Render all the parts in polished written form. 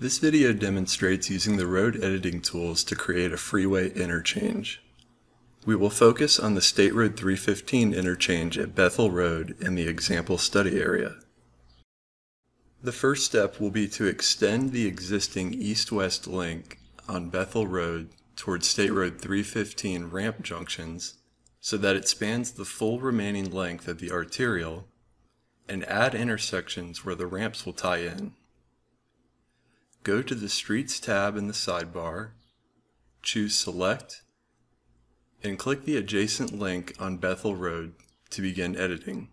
This video demonstrates using the road editing tools to create a freeway interchange. We will focus on the State Road 315 interchange at Bethel Road in the example study area. The first step will be to extend the existing east-west link on Bethel Road towards State Road 315 ramp junctions so that it spans the full remaining length of the arterial, and add intersections where the ramps will tie in. Go to the Streets tab in the sidebar, choose Select, and click the adjacent link on Bethel Road to begin editing.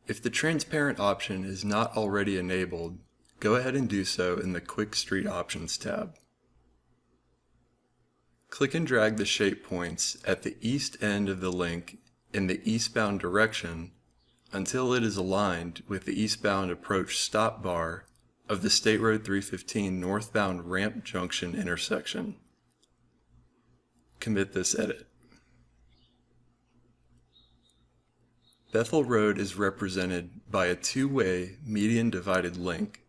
If the transparent option is not already enabled, go ahead and do so in the Quick Street Options tab. Click and drag the shape points at the east end of the link in the eastbound direction until it is aligned with the eastbound approach stop bar of the State Road 315 northbound ramp junction intersection. Commit this edit. Bethel Road is represented by a two-way median divided link,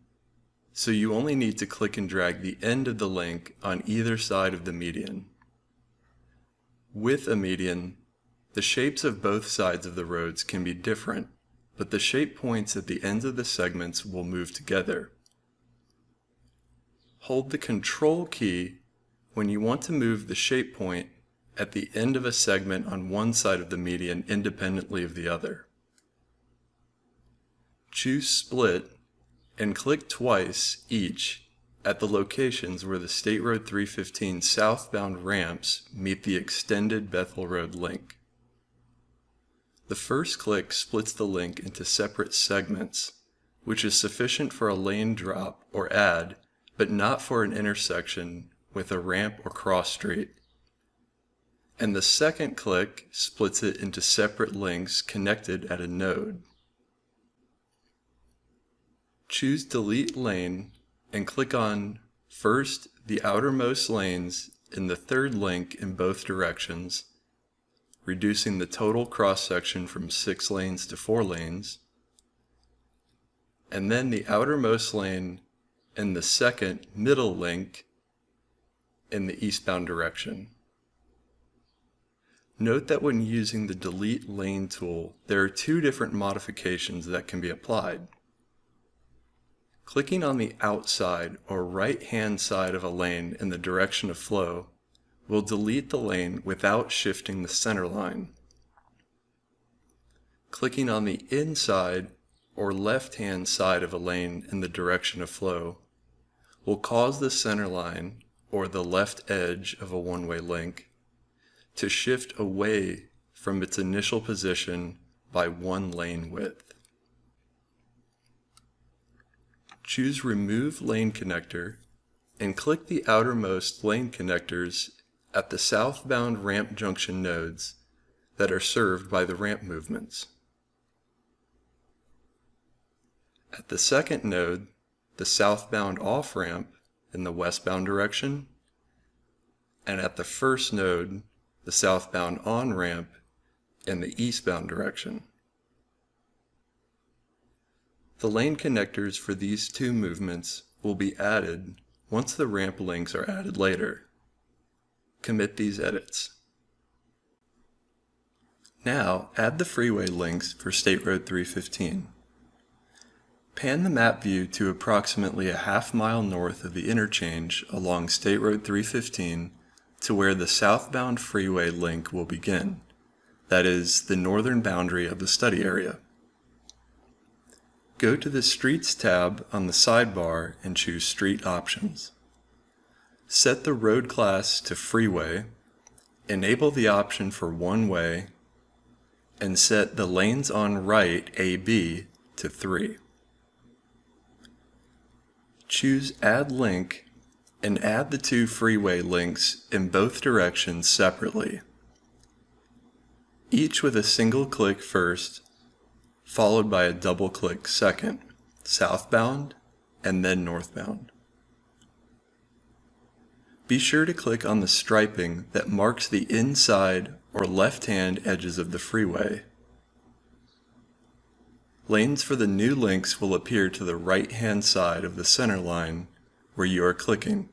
so you only need to click and drag the end of the link on either side of the median. With a median, the shapes of both sides of the roads can be different, but the shape points at the ends of the segments will move together. Hold the Control key when you want to move the shape point at the end of a segment on one side of the median independently of the other. Choose Split and click twice each at the locations where the State Road 315 southbound ramps meet the extended Bethel Road link. The first click splits the link into separate segments, which is sufficient for a lane drop or add, but not for an intersection with a ramp or cross street. And the second click splits it into separate links connected at a node. Choose Delete Lane and click on first the outermost lanes in the third link in both directions, reducing the total cross-section from 6 lanes to 4 lanes, and then the outermost lane in the second middle link in the eastbound direction. Note that when using the Delete Lane tool, there are two different modifications that can be applied. Clicking on the outside or right-hand side of a lane in the direction of flow will delete the lane without shifting the center line. Clicking on the inside or left-hand side of a lane in the direction of flow will cause the center line, or the left edge of a one-way link, to shift away from its initial position by 1 lane width. Choose Remove Lane Connector and click the outermost lane connectors at the southbound ramp junction nodes that are served by the ramp movements. At the second node, the southbound off-ramp in the westbound direction, and at the first node, the southbound on-ramp in the eastbound direction. The lane connectors for these two movements will be added once the ramp links are added later. Commit these edits. Now add the freeway links for State Road 315. Pan the map view to approximately a half-mile north of the interchange along State Road 315 to where the southbound freeway link will begin, that is, the northern boundary of the study area. Go to the Streets tab on the sidebar and choose Street Options. Set the road class to Freeway, enable the option for one-way, and set the lanes on right AB to 3. Choose Add Link and add the two freeway links in both directions separately, each with a single click first, followed by a double click second, southbound and then northbound. Be sure to click on the striping that marks the inside or left-hand edges of the freeway. Lanes for the new links will appear to the right-hand side of the center line where you are clicking.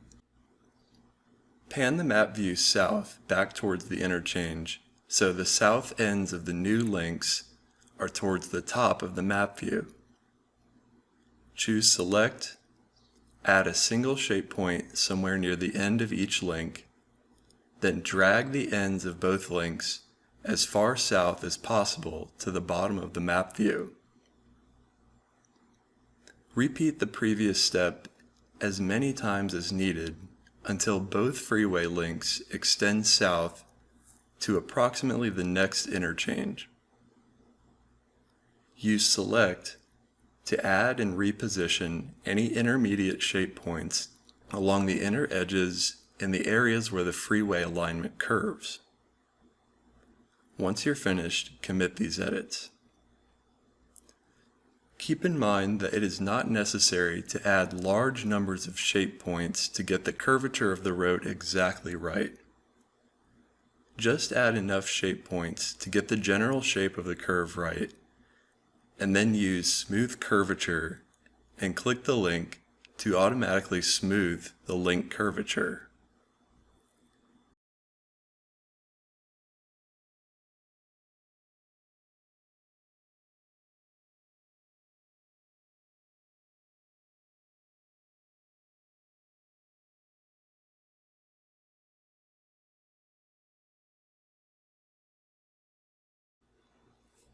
Pan the map view south back towards the interchange so the south ends of the new links are towards the top of the map view. Choose Select, add a single shape point somewhere near the end of each link, then drag the ends of both links as far south as possible to the bottom of the map view. Repeat the previous step as many times as needed until both freeway links extend south to approximately the next interchange. Use Select to add and reposition any intermediate shape points along the inner edges in the areas where the freeway alignment curves. Once you're finished, commit these edits. Keep in mind that it is not necessary to add large numbers of shape points to get the curvature of the road exactly right. Just add enough shape points to get the general shape of the curve right, and then use Smooth Curvature and click the link to automatically smooth the link curvature.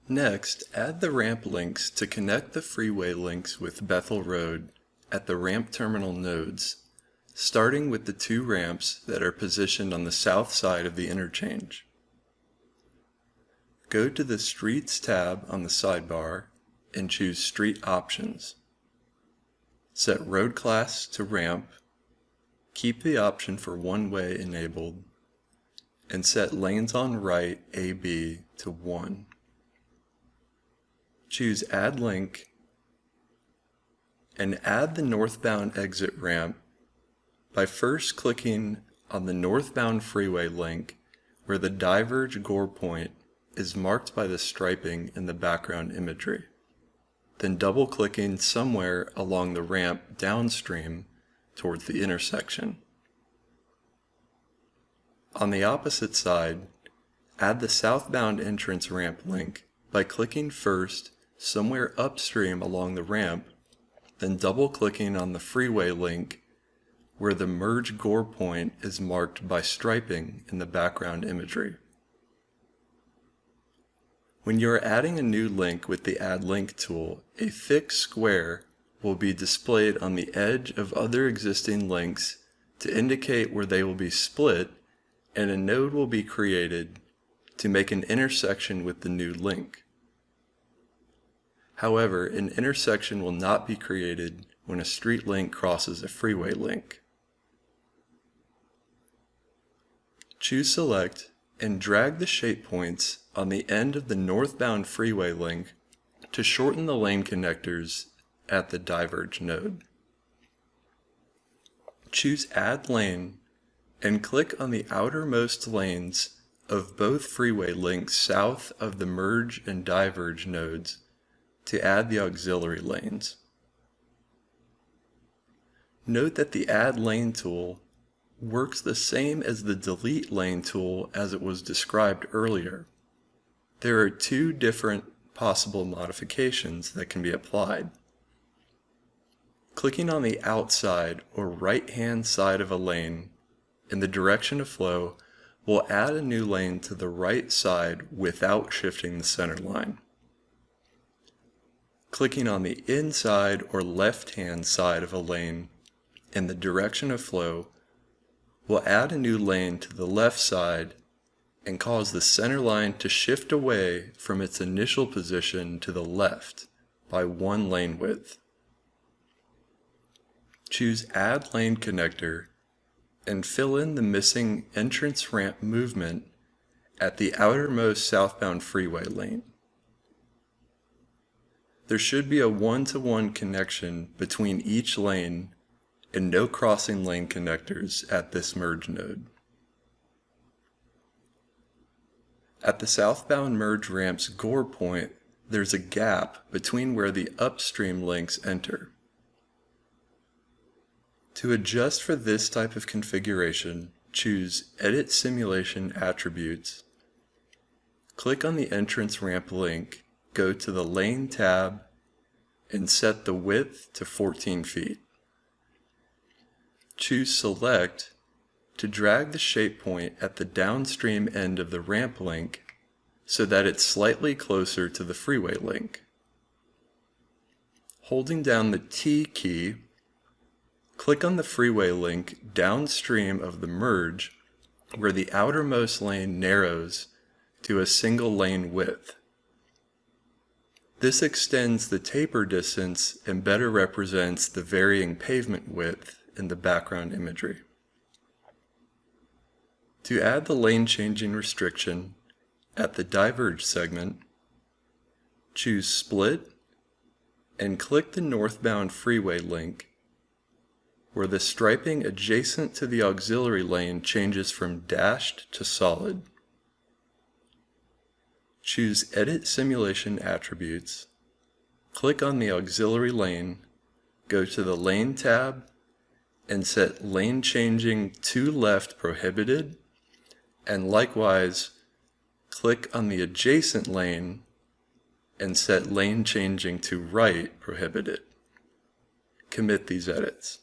Next, add the ramp links to connect the freeway links with Bethel Road at the ramp terminal nodes, starting with the two ramps that are positioned on the south side of the interchange. Go to the Streets tab on the sidebar and choose Street Options. Set road class to ramp, keep the option for one-way enabled, and set lanes on right AB to 1. Choose Add Link and add the northbound exit ramp by first clicking on the northbound freeway link where the diverge gore point is marked by the striping in the background imagery. Then double-clicking somewhere along the ramp downstream towards the intersection. On the opposite side, add the southbound entrance ramp link by clicking first somewhere upstream along the ramp, then double-clicking on the freeway link where the merge gore point is marked by striping in the background imagery. When you are adding a new link with the Add Link tool, a thick square will be displayed on the edge of other existing links to indicate where they will be split, and a node will be created to make an intersection with the new link. However, an intersection will not be created when a street link crosses a freeway link. Choose Select and drag the shape points on the end of the northbound freeway link to shorten the lane connectors at the diverge node. Choose Add Lane and click on the outermost lanes of both freeway links south of the merge and diverge nodes to add the auxiliary lanes. Note that the Add Lane tool works the same as the Delete Lane tool as it was described earlier. There are two different possible modifications that can be applied. Clicking on the outside or right-hand side of a lane in the direction of flow will add a new lane to the right side without shifting the center line. Clicking on the inside or left-hand side of a lane in the direction of flow will add a new lane to the left side and cause the center line to shift away from its initial position to the left by one lane width. Choose Add Lane Connector and fill in the missing entrance ramp movement at the outermost southbound freeway lane. There should be a one-to-one connection between each lane and no crossing lane connectors at this merge node. At the southbound merge ramp's gore point, there's a gap between where the upstream links enter. To adjust for this type of configuration, choose Edit Simulation Attributes. Click on the entrance ramp link, go to the Lane tab, and set the width to 14 feet. Choose Select to drag the shape point at the downstream end of the ramp link so that it's slightly closer to the freeway link. Holding down the T key, click on the freeway link downstream of the merge where the outermost lane narrows to a single lane width. This extends the taper distance and better represents the varying pavement width in the background imagery. To add the lane changing restriction at the diverge segment, choose Split and click the northbound freeway link where the striping adjacent to the auxiliary lane changes from dashed to solid. Choose Edit Simulation Attributes, click on the auxiliary lane, go to the Lane tab, and set Lane Changing to Left Prohibited, and likewise click on the adjacent lane and set Lane Changing to Right Prohibited. Commit these edits.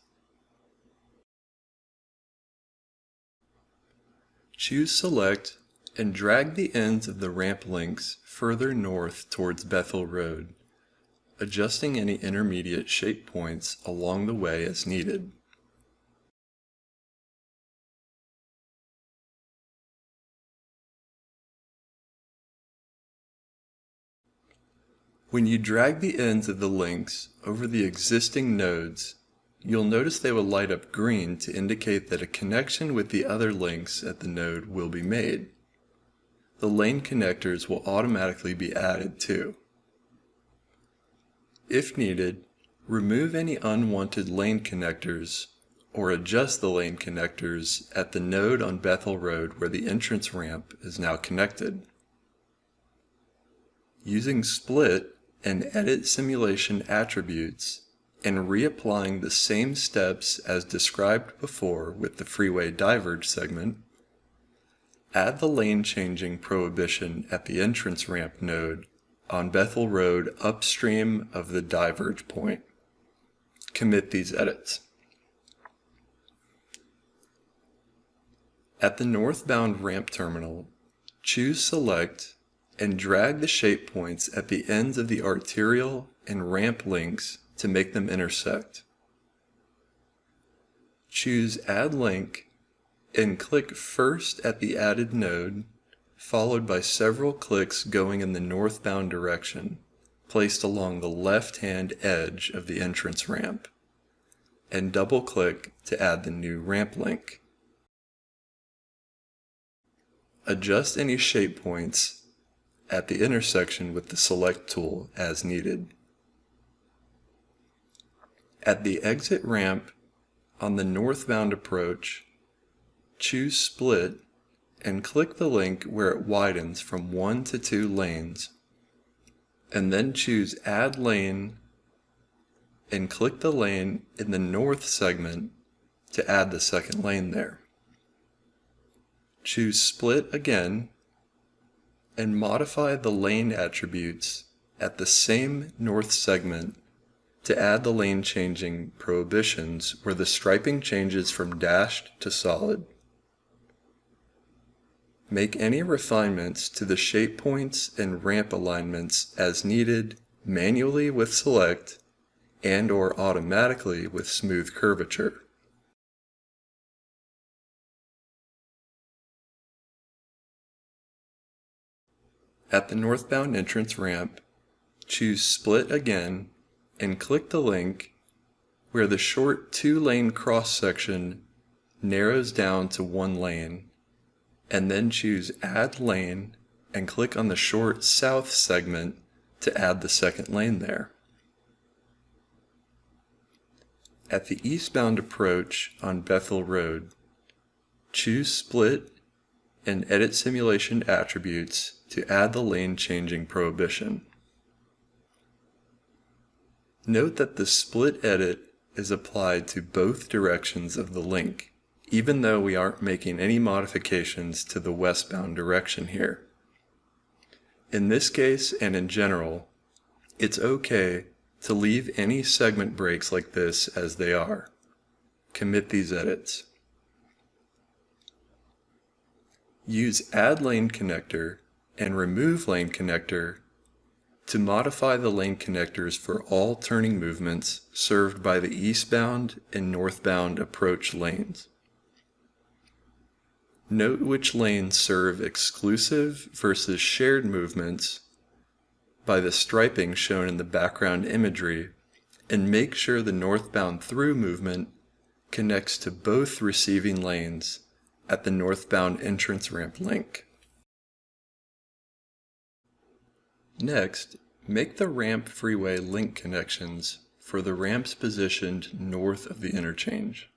Choose Select and drag the ends of the ramp links further north towards Bethel Road, adjusting any intermediate shape points along the way as needed. When you drag the ends of the links over the existing nodes, you'll notice they will light up green to indicate that a connection with the other links at the node will be made. The lane connectors will automatically be added too. If needed, remove any unwanted lane connectors or adjust the lane connectors at the node on Bethel Road where the entrance ramp is now connected. Using Split and Edit Simulation Attributes and reapplying the same steps as described before with the freeway diverge segment, add the lane changing prohibition at the entrance ramp node on Bethel Road upstream of the diverge point. Commit these edits. At the northbound ramp terminal, choose Select and drag the shape points at the ends of the arterial and ramp links to make them intersect. Choose Add Link and click first at the added node, followed by several clicks going in the northbound direction, placed along the left-hand edge of the entrance ramp, and double-click to add the new ramp link. Adjust any shape points at the intersection with the Select tool as needed. At the exit ramp on the northbound approach, choose Split and click the link where it widens from 1 to 2 lanes, and then choose Add Lane and click the lane in the north segment to add the second lane there. Choose Split again and modify the lane attributes at the same north segment to add the lane changing prohibitions where the striping changes from dashed to solid. Make any refinements to the shape points and ramp alignments as needed manually with Select and/or automatically with Smooth Curvature. At the northbound entrance ramp, choose Split again and click the link where the short 2-lane cross-section narrows down to 1 lane, and then choose Add Lane and click on the short south segment to add the second lane there. At the eastbound approach on Bethel Road, choose Split and Edit Simulation Attributes to add the lane changing prohibition. Note that the split edit is applied to both directions of the link, even though we aren't making any modifications to the westbound direction here. In this case and in general, it's okay to leave any segment breaks like this as they are. Commit these edits. Use Add Lane Connector and Remove Lane Connector to modify the lane connectors for all turning movements served by the eastbound and northbound approach lanes. Note which lanes serve exclusive versus shared movements by the striping shown in the background imagery, and make sure the northbound through movement connects to both receiving lanes at the northbound entrance ramp link. Next, make the ramp freeway link connections for the ramps positioned north of the interchange.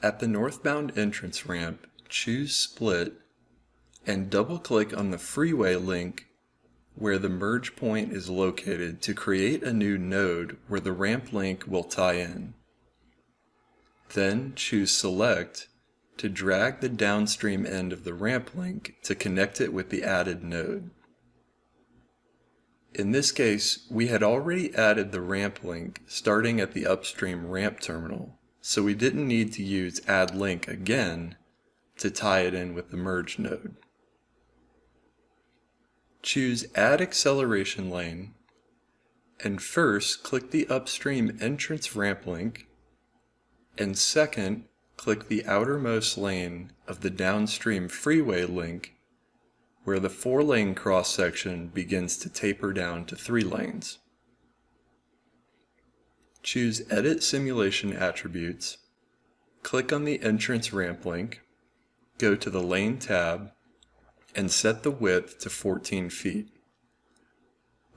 At the northbound entrance ramp, choose Split and double-click on the freeway link where the merge point is located to create a new node where the ramp link will tie in. Then choose Select to drag the downstream end of the ramp link to connect it with the added node. In this case, we had already added the ramp link starting at the upstream ramp terminal, so we didn't need to use Add Link again to tie it in with the merge node. Choose Add Acceleration Lane, and first click the upstream entrance ramp link, and second, click the outermost lane of the downstream freeway link where the 4-lane cross-section begins to taper down to 3 lanes. Choose Edit Simulation Attributes, click on the entrance ramp link, go to the Lane tab, and set the width to 14 feet.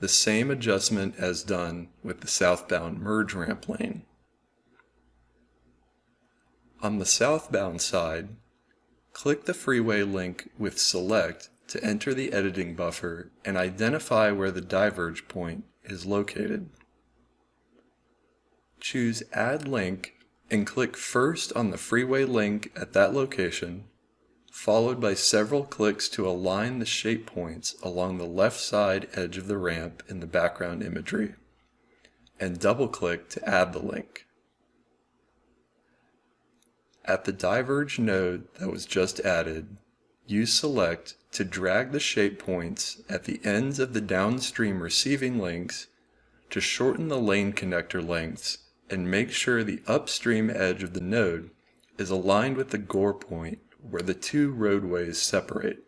The same adjustment as done with the southbound merge ramp lane. On the southbound side, click the freeway link with Select to enter the editing buffer and identify where the diverge point is located. Choose Add Link and click first on the freeway link at that location, followed by several clicks to align the shape points along the left side edge of the ramp in the background imagery, and double-click to add the link. At the diverge node that was just added, use Select to drag the shape points at the ends of the downstream receiving links to shorten the lane connector lengths and make sure the upstream edge of the node is aligned with the gore point where the 2 roadways separate.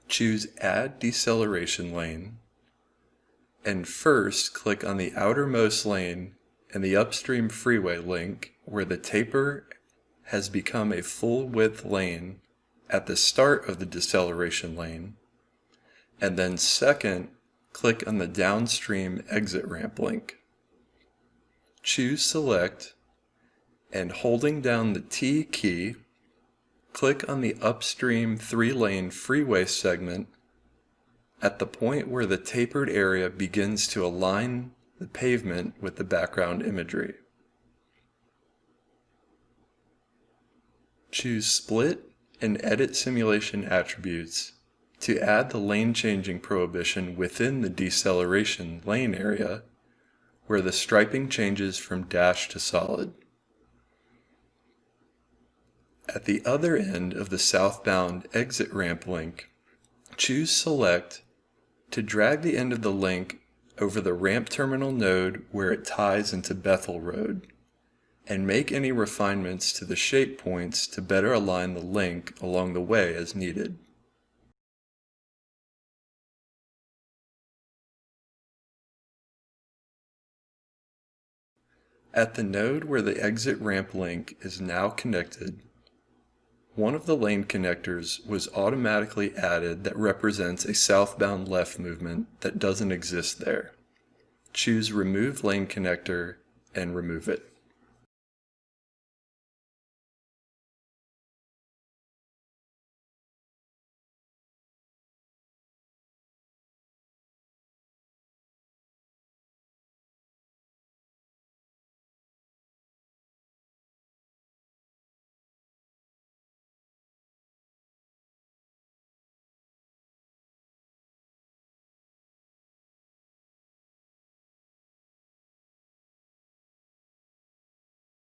Choose Add Deceleration Lane, and first click on the outermost lane in the upstream freeway link where the taper has become a full width lane at the start of the deceleration lane, and then second, click on the downstream exit ramp link. Choose Select, and holding down the T key, click on the upstream 3-lane freeway segment at the point where the tapered area begins to align the pavement with the background imagery. Choose Split and Edit Simulation Attributes to add the lane changing prohibition within the deceleration lane area where the striping changes from dash to solid. At the other end of the southbound exit ramp link, choose Select to drag the end of the link over the ramp terminal node where it ties into Bethel Road, and make any refinements to the shape points to better align the link along the way as needed. At the node where the exit ramp link is now connected, one of the lane connectors was automatically added that represents a southbound left movement that doesn't exist there. Choose Remove Lane Connector and remove it.